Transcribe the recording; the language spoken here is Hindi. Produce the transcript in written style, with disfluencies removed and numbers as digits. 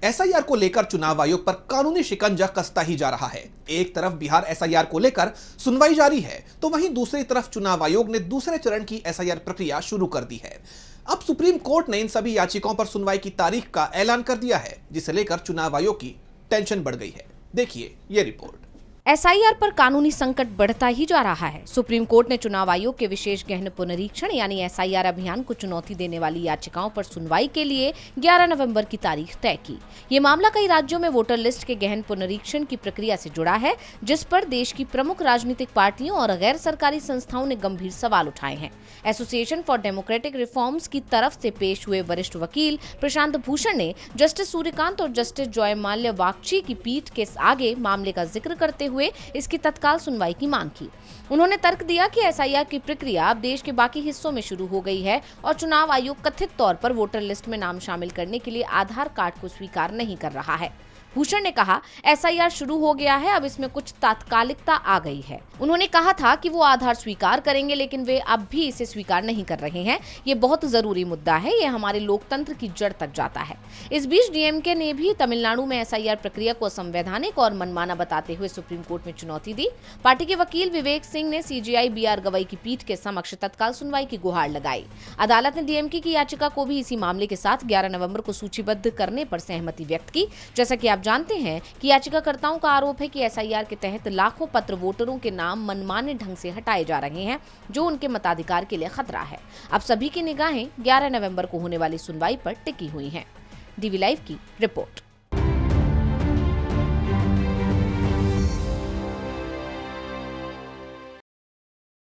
एसआईआर को लेकर चुनाव आयोग पर कानूनी शिकंजा कसता ही जा रहा है। एक तरफ बिहार एसआईआर को लेकर सुनवाई जारी है, तो वहीं दूसरी तरफ चुनाव आयोग ने दूसरे चरण की एसआईआर प्रक्रिया शुरू कर दी है। अब सुप्रीम कोर्ट ने इन सभी याचिकाओं पर सुनवाई की तारीख का ऐलान कर दिया है, जिसे लेकर चुनाव आयोग की टेंशन बढ़ गई है। देखिए ये रिपोर्ट। एसआईआर पर कानूनी संकट बढ़ता ही जा रहा है। सुप्रीम कोर्ट ने चुनाव आयोग के विशेष गहन पुनरीक्षण यानी एसआईआर अभियान को चुनौती देने वाली याचिकाओं पर सुनवाई के लिए 11 नवंबर की तारीख तय की। ये मामला कई राज्यों में वोटर लिस्ट के गहन पुनरीक्षण की प्रक्रिया से जुड़ा है, जिस पर देश की प्रमुख राजनीतिक पार्टियों और गैर सरकारी संस्थाओं ने गंभीर सवाल उठाए हैं। एसोसिएशन फॉर डेमोक्रेटिक रिफॉर्म्स की तरफ से पेश हुए वरिष्ठ वकील प्रशांत भूषण ने जस्टिस सूर्यकांत और जस्टिस जयमाल्या बागची की पीठ के आगे मामले का जिक्र करते हुए इसकी तत्काल सुनवाई की मांग की। उन्होंने तर्क दिया कि एसआईआर की प्रक्रिया अब देश के बाकी हिस्सों में शुरू हो गई है और चुनाव आयोग कथित तौर पर वोटर लिस्ट में नाम शामिल करने के लिए आधार कार्ड को स्वीकार नहीं कर रहा है। भूषण ने कहा, एसआईआर शुरू हो गया है, अब इसमें कुछ तात्कालिकता आ गई है। उन्होंने कहा था कि वो आधार स्वीकार करेंगे, लेकिन वे अब भी इसे स्वीकार नहीं कर रहे हैं। ये बहुत जरूरी मुद्दा है, ये हमारे लोकतंत्र की जड़ तक जाता है। इस बीच डीएमके ने भी तमिलनाडु में एसआईआर प्रक्रिया को असंवैधानिक और मनमाना बताते हुए सुप्रीम कोर्ट में चुनौती दी। पार्टी के वकील विवेक सिंह ने सीजेआई बीआर गवई की पीठ के समक्ष तत्काल सुनवाई की गुहार लगाई। अदालत ने डीएमके की याचिका को भी इसी मामले के साथ 11 नवंबर को सूचीबद्ध करने पर सहमति व्यक्त की। जैसा कि आप जानते हैं कि याचिकाकर्ताओं का आरोप है कि एसआईआर के तहत लाखों पत्र वोटरों के नाम मनमाने ढंग से हटाए जा रहे हैं, जो उनके मताधिकार के लिए खतरा है। अब सभी की निगाहें 11 नवंबर को होने वाली सुनवाई पर टिकी हुई हैं। डीवी लाइव की रिपोर्ट।